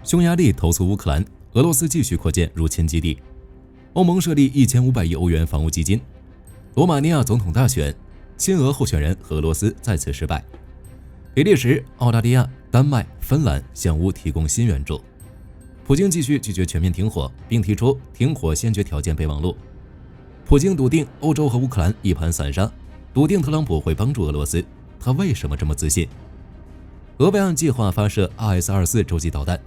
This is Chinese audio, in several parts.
匈牙利投诉乌克兰，俄罗斯继续扩建入侵基地。欧盟设立1500亿欧元防务基金。罗马尼亚总统大选，亲俄候选人和俄罗斯再次失败。比利时、澳大利亚、丹麦、芬兰向乌提供新援助。普京继续拒绝全面停火，并提出停火先决条件备忘录。普京笃定欧洲和乌克兰一盘散沙，笃定特朗普会帮助俄罗斯。他为什么这么自信？俄备按计划发射 RS-24 洲际导弹，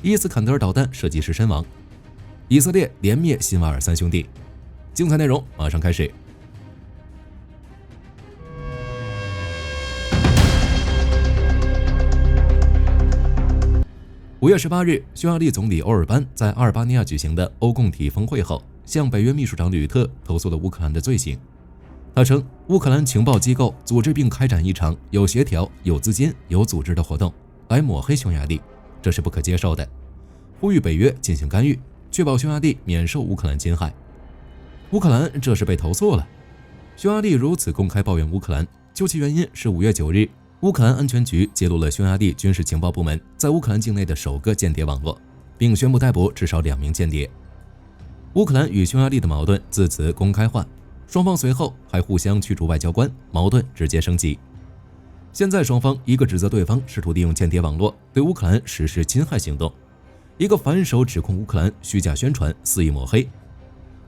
伊斯坎德尔导弹设计师身亡。以色列连灭辛瓦尔三兄弟。精彩内容马上开始。5月18日，匈牙利总理欧尔班在阿尔巴尼亚举行的欧共体峰会后，向北约秘书长吕特投诉了乌克兰的罪行。他称，乌克兰情报机构组织并开展一场有协调、有资金、有组织的活动，来抹黑匈牙利，这是不可接受的。呼吁北约进行干预，确保匈牙利免受乌克兰侵害。乌克兰这是被投诉了。匈牙利如此公开抱怨乌克兰，究其原因是5月9日，乌克兰安全局揭露了匈牙利军事情报部门在乌克兰境内的首个间谍网络，并宣布逮捕至少2名间谍。乌克兰与匈牙利的矛盾自此公开化，双方随后还互相驱逐外交官，矛盾直接升级。现在双方一个指责对方试图利用间谍网络对乌克兰实施侵害行动，一个反手指控乌克兰虚假宣传，肆意抹黑。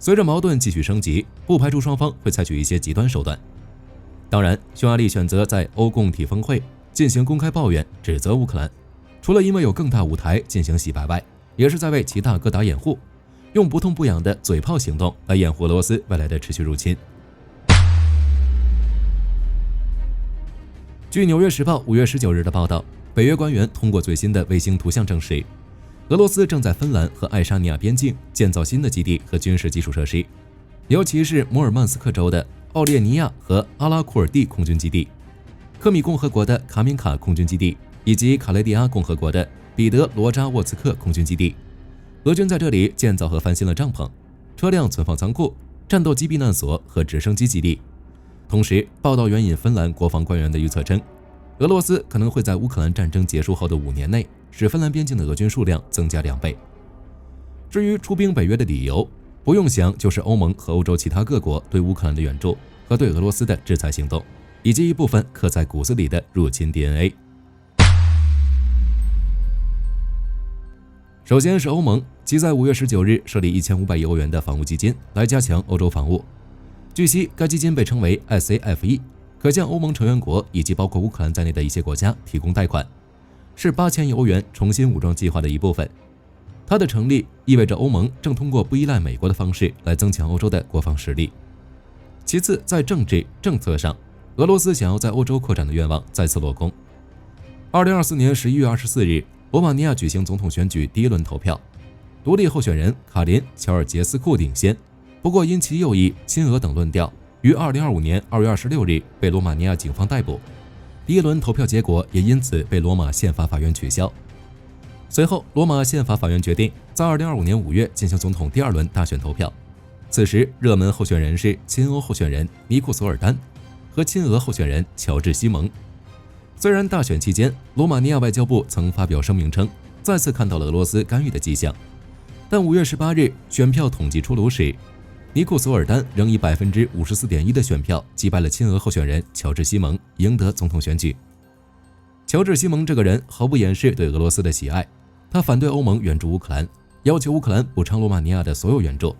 随着矛盾继续升级，不排除双方会采取一些极端手段。当然，匈牙利选择在欧共体峰会进行公开抱怨，指责乌克兰，除了因为有更大舞台进行洗白外，也是在为其大哥打掩护，用不痛不痒的嘴炮行动来掩护俄罗斯未来的持续入侵。据《纽约时报》5月19日的报道，北约官员通过最新的卫星图像证实，俄罗斯正在芬兰和爱沙尼亚边境建造新的基地和军事基础设施，尤其是摩尔曼斯克州的奥列尼亚和阿拉库尔蒂空军基地，科米共和国的卡明卡空军基地，以及卡雷蒂亚共和国的彼得罗扎沃茨克空军基地。俄军在这里建造和翻新了帐篷、车辆存放仓库、战斗机避难所和直升机基地。同时，报道援引芬兰国防官员的预测称，俄罗斯可能会在乌克兰战争结束后的5年内，使芬兰边境的俄军数量增加2倍。至于出兵北约的理由，不用想，就是欧盟和欧洲其他各国对乌克兰的援助和对俄罗斯的制裁行动，以及一部分刻在骨子里的入侵 DNA。 首先是欧盟，其在5月19日设立1500亿欧元的防务基金，来加强欧洲防务。据悉，该基金被称为 SAFE， 可向欧盟成员国以及包括乌克兰在内的一些国家提供贷款，是8000亿欧元重新武装计划的一部分。它的成立意味着欧盟正通过不依赖美国的方式来增强欧洲的国防实力。其次，在政治政策上，俄罗斯想要在欧洲扩展的愿望再次落空。2024年11月24日，罗马尼亚举行总统选举第一轮投票，独立候选人卡林·乔尔杰斯库领先，不过因其右翼、亲俄等论调，于2025年2月26日被罗马尼亚警方逮捕。第一轮投票结果也因此被罗马宪法法院取消。随后，罗马宪法法院决定在2025年5月进行总统第2轮大选投票。此时，热门候选人是亲欧候选人尼库索尔丹和亲俄候选人乔治西蒙。虽然大选期间，罗马尼亚外交部曾发表声明称，再次看到了俄罗斯干预的迹象，但5月18日选票统计出炉时，尼库索尔丹仍以 54.1% 的选票击败了亲俄候选人乔治西蒙，赢得总统选举。乔治西蒙这个人毫不掩饰对俄罗斯的喜爱，他反对欧盟援助乌克兰，要求乌克兰补偿罗马尼亚的所有援助。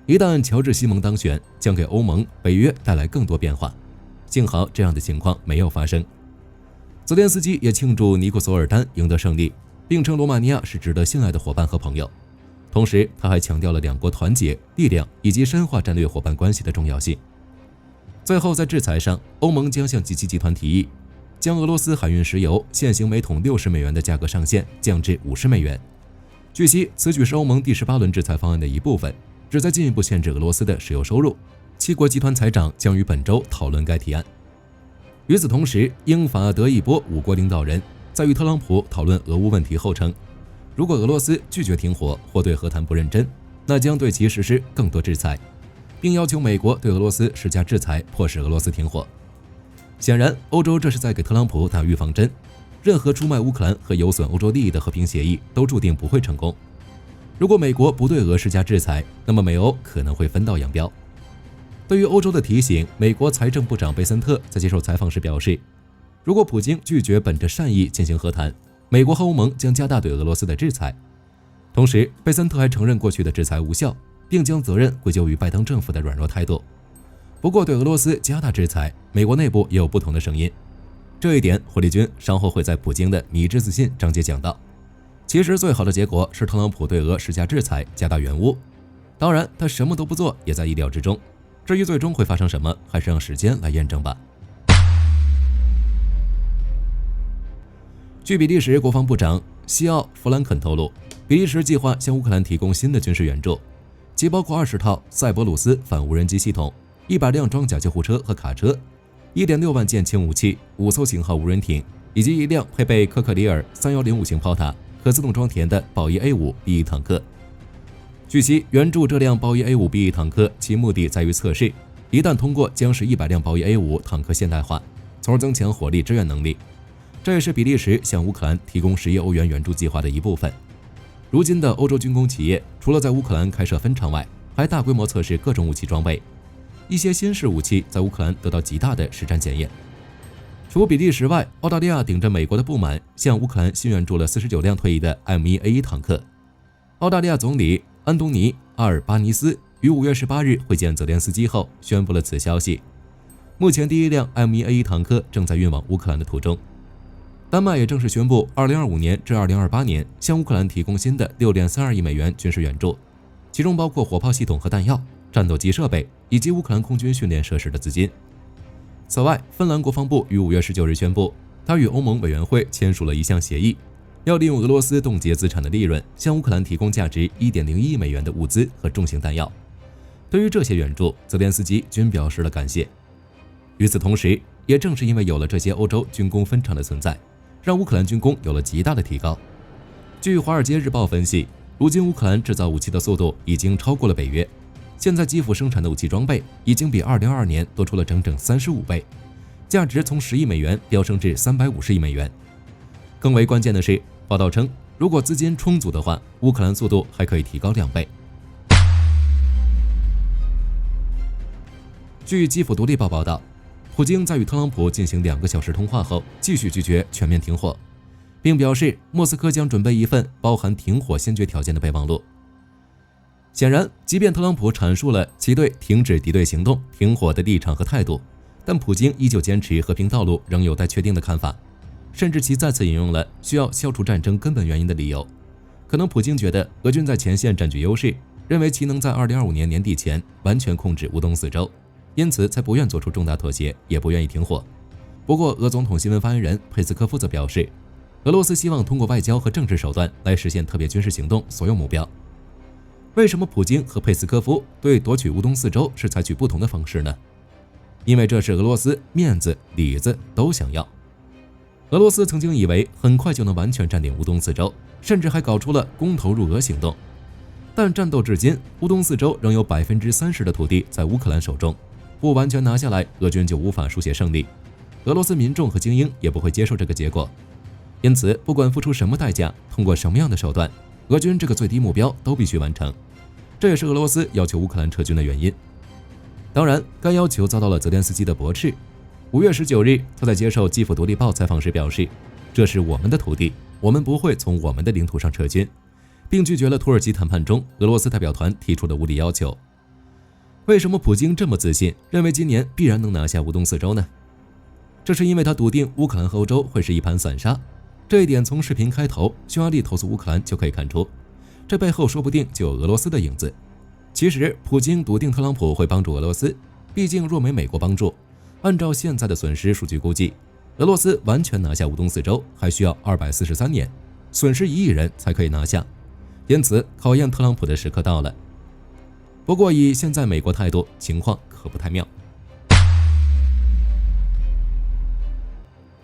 一旦乔治西蒙当选，将给欧盟、北约带来更多变化。幸好这样的情况没有发生。泽连斯基也庆祝尼库索尔丹赢得胜利，并称罗马尼亚是值得信赖的伙伴和朋友。同时，他还强调了两国团结、力量以及深化战略伙伴关系的重要性。最后，在制裁上，欧盟将向 G7 集团提议，将俄罗斯海运石油现行每桶60美元的价格上限降至50美元。据悉，此举是欧盟第18轮制裁方案的一部分，旨在进一步限制俄罗斯的石油收入。7国集团财长将于本周讨论该提案。与此同时，英法德意波5国领导人在与特朗普讨论俄乌问题后称，如果俄罗斯拒绝停火或对和谈不认真，那将对其实施更多制裁，并要求美国对俄罗斯施加制裁，迫使俄罗斯停火。显然，欧洲这是在给特朗普打预防针。任何出卖乌克兰和有损欧洲利益的和平协议都注定不会成功。如果美国不对俄施加制裁，那么美欧可能会分道扬镳。对于欧洲的提醒，美国财政部长贝森特在接受采访时表示，如果普京拒绝本着善意进行和谈，美国和欧盟将加大对俄罗斯的制裁。同时，贝森特还承认过去的制裁无效，并将责任归咎于拜登政府的软弱态度。不过，对俄罗斯加大制裁，美国内部也有不同的声音。这一点，火力军稍后会在普京的迷之自信章节讲到。其实，最好的结果是特朗普对俄施加制裁，加大援乌。当然，他什么都不做也在意料之中。至于最终会发生什么，还是让时间来验证吧。据比利时国防部长西奥·弗兰肯透露，比利时计划向乌克兰提供新的军事援助，其包括20套塞伯鲁斯反无人机系统、100辆装甲救护车和卡车、1.6万件轻武器、5艘型号无人艇，以及1辆配备科克里尔3105型炮塔、可自动装填的豹一 A5B1 坦克。据悉，援助这辆豹一 A5B1 坦克，其目的在于测试，一旦通过，将使100辆豹一 A5 坦克现代化，从而增强火力支援能力。这也是比利时向乌克兰提供10亿欧元援助计划的一部分。如今的欧洲军工企业，除了在乌克兰开设分厂外，还大规模测试各种武器装备。一些新式武器在乌克兰得到极大的实战检验。除比利时外，澳大利亚顶着美国的不满，向乌克兰新援助了49辆退役的 M1A1 坦克。澳大利亚总理安东尼·阿尔巴尼斯于5月18日会见泽连斯基后宣布了此消息。目前第一辆 M1A1 坦克正在运往乌克兰的途中。丹麦也正式宣布2025年至2028年向乌克兰提供新的6.32亿美元军事援助，其中包括火炮系统和弹药、战斗机设备以及乌克兰空军训练设施的资金。此外，芬兰国防部于5月19日宣布，他与欧盟委员会签署了一项协议，要利用俄罗斯冻结资产的利润，向乌克兰提供价值1.01亿美元的物资和重型弹药。对于这些援助，泽连斯基均表示了感谢。与此同时，也正是因为有了这些欧洲军工分厂的存在，让乌克兰军工有了极大的提高。据《华尔街日报》分析，如今乌克兰制造武器的速度已经超过了北约，现在基辅生产的武器装备已经比2022年多出了整整35倍，价值从10亿美元飙升至350亿美元。更为关键的是，报道称，如果资金充足的话，乌克兰速度还可以提高2倍。据基辅独立报报道，普京在与特朗普进行2个小时通话后，继续拒绝全面停火，并表示莫斯科将准备一份包含停火先决条件的备忘录。显然，即便特朗普阐述了其对停止敌对行动、停火的立场和态度，但普京依旧坚持和平道路仍有待确定的看法，甚至其再次引用了需要消除战争根本原因的理由。可能普京觉得俄军在前线占据优势，认为其能在2025年年底前完全控制乌东4州，因此才不愿做出重大妥协，也不愿意停火。不过，俄总统新闻发言人佩斯科夫则表示，俄罗斯希望通过外交和政治手段来实现特别军事行动所有目标。为什么普京和佩斯科夫对夺取乌东4州是采取不同的方式呢？因为这是俄罗斯面子、里子都想要。俄罗斯曾经以为很快就能完全占领乌东4州，甚至还搞出了公投入俄行动。但战斗至今，乌东4州仍有30%的土地在乌克兰手中，不完全拿下来，俄军就无法书写胜利。俄罗斯民众和精英也不会接受这个结果。因此，不管付出什么代价，通过什么样的手段，俄军这个最低目标都必须完成。这也是俄罗斯要求乌克兰撤军的原因。当然，该要求遭到了泽连斯基的驳斥。5月19日，他在接受基辅独立报采访时表示，这是我们的土地，我们不会从我们的领土上撤军，并拒绝了土耳其谈判中俄罗斯代表团提出的无理要求。为什么普京这么自信，认为今年必然能拿下乌东4州呢？这是因为他笃定乌克兰和欧洲会是一盘散沙。这一点从视频开头匈牙利投诉乌克兰就可以看出，这背后说不定就有俄罗斯的影子。其实普京笃定特朗普会帮助俄罗斯，毕竟若没美国帮助，按照现在的损失数据估计，俄罗斯完全拿下乌东4州还需要243年，损失1亿人才可以拿下。因此考验特朗普的时刻到了。不过以现在美国态度，情况可不太妙。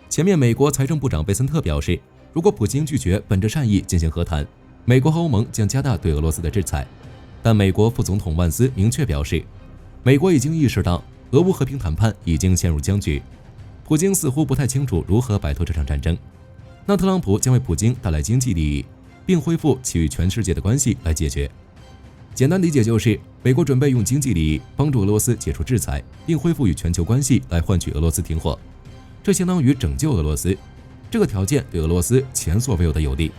前面美国财政部长贝森特表示，如果普京拒绝本着善意进行和谈，美国和欧盟将加大对俄罗斯的制裁。但美国副总统万斯明确表示，美国已经意识到俄乌和平谈判已经陷入僵局，普京似乎不太清楚如何摆脱这场战争。那特朗普将为普京带来经济利益，并恢复其与全世界的关系来解决。简单理解就是，美国准备用经济利益帮助俄罗斯解除制裁，并恢复与全球关系来换取俄罗斯停火，这相当于拯救俄罗斯。这个条件对俄罗斯前所未有的有利。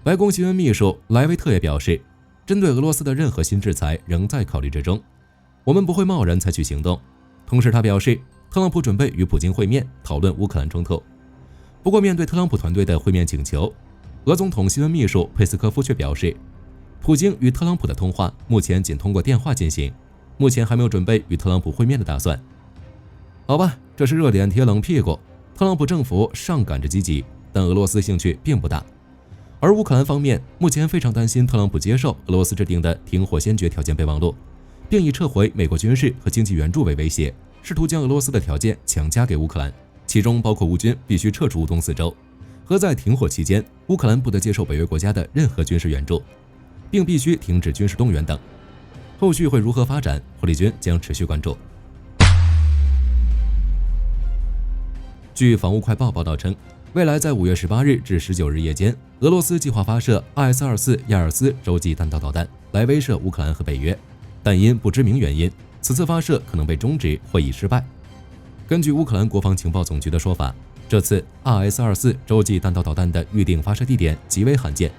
白宫新闻秘书莱维特也表示，针对俄罗斯的任何新制裁仍在考虑之中，我们不会贸然采取行动。同时他表示，特朗普准备与普京会面，讨论乌克兰冲突。不过面对特朗普团队的会面请求，俄总统新闻秘书佩斯科夫却表示，普京与特朗普的通话目前仅通过电话进行，目前还没有准备与特朗普会面的打算。好吧，这是热点贴冷屁股，特朗普政府上赶着积极，但俄罗斯兴趣并不大。而乌克兰方面目前非常担心特朗普接受俄罗斯制定的停火先决条件备忘录，并以撤回美国军事和经济援助为威胁，试图将俄罗斯的条件强加给乌克兰，其中包括乌军必须撤出乌东4州，和在停火期间乌克兰不得接受北约国家的任何军事援助，并必须停止军事动员等。后续会如何发展，火力军将持续关注。据防务快报报道称，未来在5月18日至19日夜间，俄罗斯计划发射 IS-24亚尔斯洲际弹道导弹来威慑乌克兰和北约，但因不知名原因，此次发射可能被终止或已失败。根据乌克兰国防情报总局的说法，这次 IS-24洲际弹道导弹的预定发射地点极为罕见，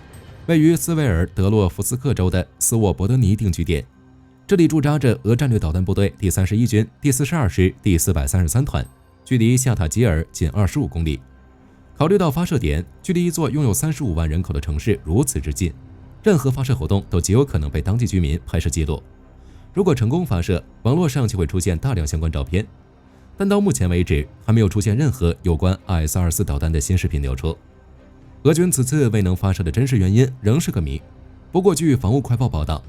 位于斯维尔德洛夫斯克州的斯沃博德尼定居点，这里驻扎着俄战略导弹部队第31军第42师第433团，距离夏塔吉尔仅25公里。考虑到发射点距离一座拥有35万人口的城市如此之近，任何发射活动都极有可能被当地居民拍摄记录。如果成功发射，网络上就会出现大量相关照片，但到目前为止还没有出现任何有关 IS-24导弹的新视频流出。俄军此次未能发射的真实原因仍是个谜。不过据防务快报报道，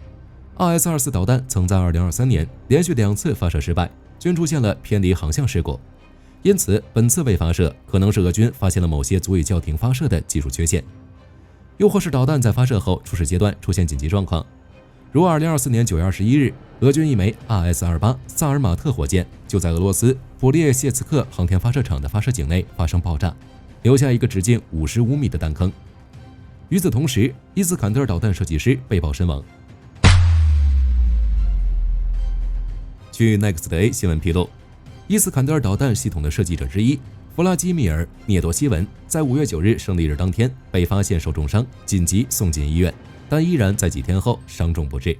IS-24导弹曾在2023年连续2次发射失败，均出现了偏离航向事故，因此本次未发射可能是俄军发现了某些足以叫停发射的技术缺陷，又或是导弹在发射后初始阶段出现紧急状况，如2024年9月21日，俄军一枚 RS-28萨尔马特火箭就在俄罗斯普列谢茨克航天发射场的发射井内发生爆炸，留下一个直径55米的弹坑。与此同时，伊斯坎德尔导弹设计师被曝身亡。据 NextA 新闻披露，伊斯坎德尔导弹系统的设计者之一弗拉基米尔·涅多西文在5月9日胜利日当天被发现受重伤，紧急送进医院，但依然在几天后伤重不治。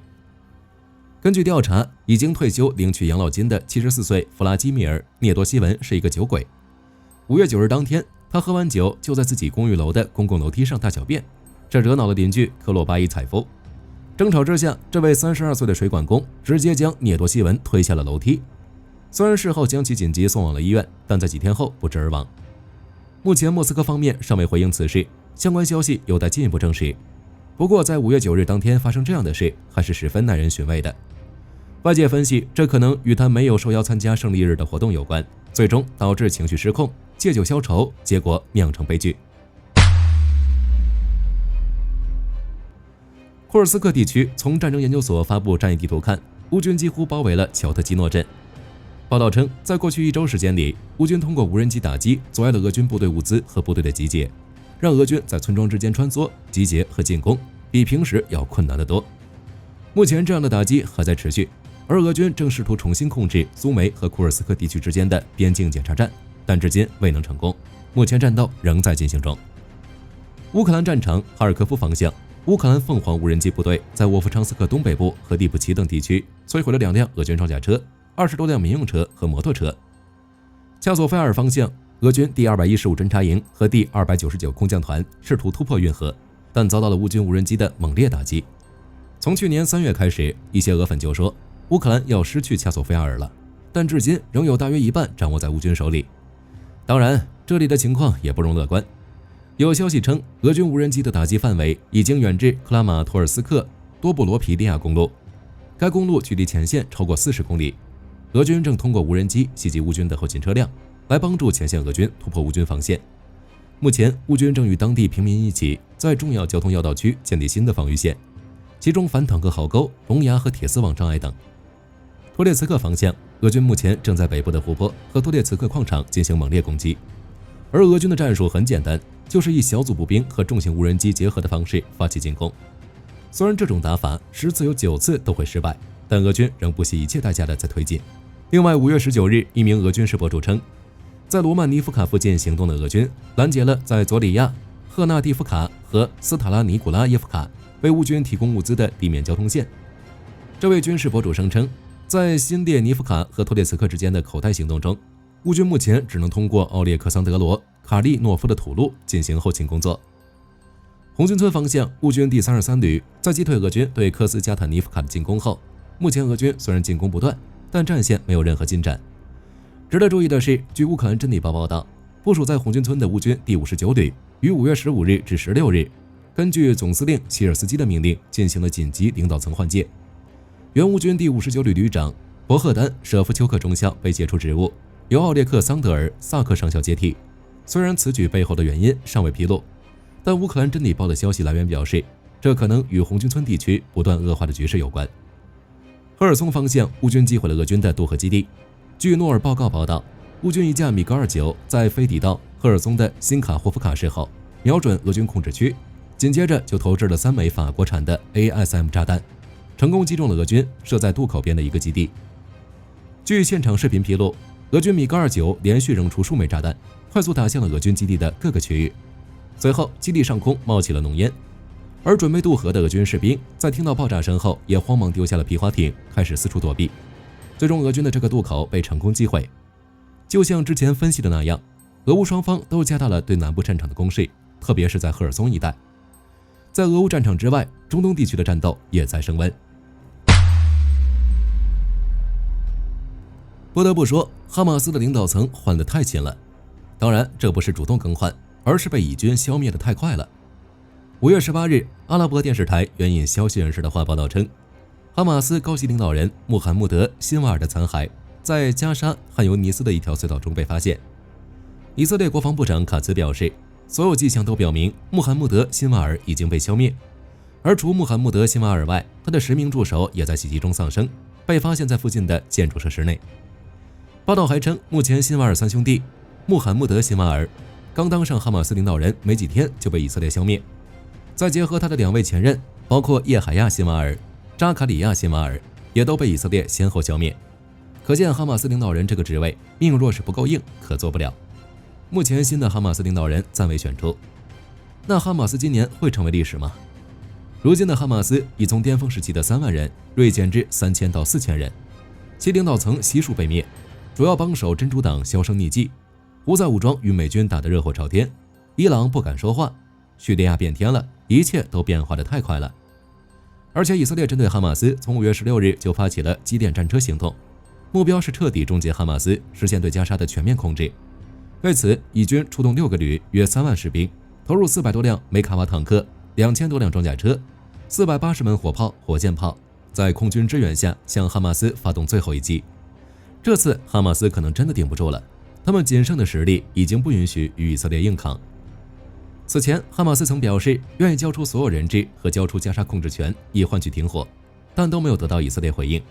根据调查，已经退休领取养老金的74岁弗拉基米尔·涅多西文是一个酒鬼。5月9日当天，他喝完酒就在自己公寓楼的公共楼梯上大小便，这惹恼了邻居科洛巴伊采夫。争吵之下，这位32岁的水管工直接将涅多西文推下了楼梯。虽然事后将其紧急送往了医院，但在几天后不治而亡。目前莫斯科方面尚未回应此事，相关消息有待进一步证实。不过在5月9日当天发生这样的事，还是十分耐人寻味的。外界分析，这可能与他没有受邀参加胜利日的活动有关，最终导致情绪失控，借酒消愁，结果酿成悲剧。库尔斯克地区从战争研究所发布战役地图看，乌军几乎包围了乔特基诺镇。报道称，在过去1周时间里，乌军通过无人机打击阻碍了俄军部队物资和部队的集结，让俄军在村庄之间穿梭、集结和进攻比平时要困难得多。目前这样的打击还在持续，而俄军正试图重新控制苏梅和库尔斯克地区之间的边境检查站，但至今未能成功。目前战斗仍在进行中。乌克兰战场哈尔科夫方向，乌克兰凤凰无人机部队在沃夫昌斯克东北部和第普奇等地区摧毁了2辆俄军装甲车、20多辆民用车和摩托车。恰索菲尔方向，俄军第215侦察营和第299空降团试图突破运河，但遭到了乌军无人机的猛烈打击。从去年3月开始，一些俄粉就说乌克兰要失去恰索菲尔了，但至今仍有大约一半掌握在乌军手里。当然，这里的情况也不容乐观。有消息称，俄军无人机的打击范围已经远至克拉马托尔斯克多布罗皮利亚公路，该公路距离前线超过40公里。俄军正通过无人机袭击乌军的后勤车辆，来帮助前线俄军突破乌军防线。目前，乌军正与当地平民一起在重要交通要道区建立新的防御线，其中反坦克壕沟、龙牙和铁丝网障碍等。托列茨克方向，俄军目前正在北部的湖泊和托列茨克矿场进行猛烈攻击，而俄军的战术很简单，就是以小组步兵和重型无人机结合的方式发起进攻。虽然这种打法10次有9次都会失败，但俄军仍不惜一切代价的在推进。另外，5月19日，一名俄军视博主称，在罗曼尼夫卡附近行动的俄军拦截了在佐里亚、赫纳蒂夫卡和斯塔拉尼古拉耶夫卡为乌军提供物资的地面交通线。这位军事博主声称，在新列尼夫卡和托列茨克之间的口袋行动中，乌军目前只能通过奥列克桑德罗·卡利诺夫的土路进行后勤工作。红军村方向，乌军第33旅在击退俄军对科斯加坦尼夫卡的进攻后，目前俄军虽然进攻不断，但战线没有任何进展。值得注意的是，据乌克兰真理报报道，部署在红军村的乌军第59旅于5月15日至16日，根据总司令希尔斯基的命令进行了紧急领导层换届。原乌军第59旅旅长博赫丹·舍夫丘克中校被解除职务，由奥列克桑德尔·萨克上校接替。虽然此举背后的原因尚未披露，但乌克兰真理报的消息来源表示，这可能与红军村地区不断恶化的局势有关。赫尔松方向，乌军击毁了俄军的渡河基地。据诺尔报告报道，乌军一架米格29在飞抵到赫尔松的辛卡霍夫卡市后，瞄准俄军控制区，紧接着就投掷了3枚法国产的 ASM 炸弹，成功击中了俄军设在渡口边的一个基地。据现场视频披露，俄军米格29连续扔出数枚炸弹，快速打向了俄军基地的各个区域。随后，基地上空冒起了浓烟，而准备渡河的俄军士兵在听到爆炸声后，也慌忙丢下了皮划艇，开始四处躲避。最终，俄军的这个渡口被成功击毁。就像之前分析的那样，俄乌双方都加大了对南部战场的攻势，特别是在赫尔松一带。在俄乌战场之外，中东地区的战斗也在升温。不得不说，哈马斯的领导层换得太勤了。当然，这不是主动更换，而是被以军消灭得太快了。5月18日，阿拉伯电视台援引消息人士的话报道称，哈马斯高级领导人穆罕默德·辛瓦尔的残骸在加沙汉尤尼斯的一条隧道中被发现。以色列国防部长卡茨表示，所有迹象都表明穆罕默德·辛瓦尔已经被消灭，而除穆罕默德·辛瓦尔外，他的10名助手也在袭击中丧生，被发现在附近的建筑设施内。报道还称，目前辛瓦尔3兄弟穆罕默德·辛瓦尔刚当上哈马斯领导人没几天就被以色列消灭，再结合他的2位前任，包括叶海亚·辛瓦尔、扎卡里亚·辛瓦尔，也都被以色列先后消灭。可见哈马斯领导人这个职位命若是不够硬，可做不了。目前新的哈马斯领导人暂未选出，那哈马斯今年会成为历史吗？如今的哈马斯已从巅峰时期的3万人锐减至3000到4000人，其领导层悉数被灭，主要帮手真主党销声匿迹，胡塞武装与美军打得热火朝天，伊朗不敢说话，叙利亚变天了，一切都变化得太快了。而且以色列针对哈马斯从5月16日就发起了基甸战车行动，目标是彻底终结哈马斯，实现对加沙的全面控制。为此，以军出动6个旅，约3万士兵，投入400多辆梅卡瓦坦克、2000多辆装甲车、480门火炮、火箭炮，在空军支援下向哈马斯发动最后一击。这次哈马斯可能真的顶不住了，他们仅剩的实力已经不允许与以色列硬抗。此前，哈马斯曾表示愿意交出所有人质和交出加沙控制权，以换取停火，但都没有得到以色列回应，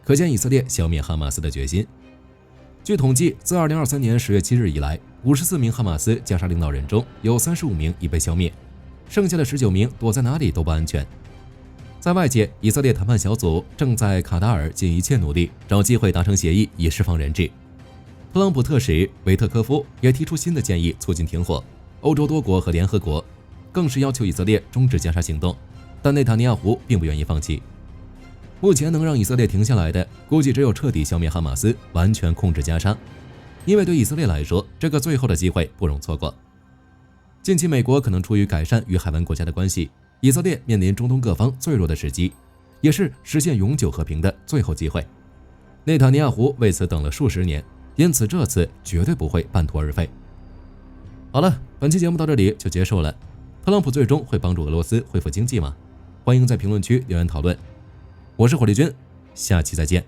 可见以色列消灭哈马斯的决心。据统计，自2023年10月7日以来，54名哈马斯加沙领导人中有35名已被消灭，剩下的19名躲在哪里都不安全。在外界，以色列谈判小组正在卡达尔尽一切努力找机会达成协议，以释放人质。特朗普特使维特科夫也提出新的建议促进停火，欧洲多国和联合国更是要求以色列终止加沙行动，但内塔尼亚胡并不愿意放弃。目前能让以色列停下来的，估计只有彻底消灭哈马斯，完全控制加沙，因为对以色列来说，这个最后的机会不容错过。近期美国可能出于改善与海湾国家的关系，以色列面临中东各方最弱的时机，也是实现永久和平的最后机会。内塔尼亚胡为此等了数十年，因此这次绝对不会半途而废。好了，本期节目到这里就结束了。特朗普最终会帮助俄罗斯恢复经济吗？欢迎在评论区留言讨论。我是火力军，下期再见。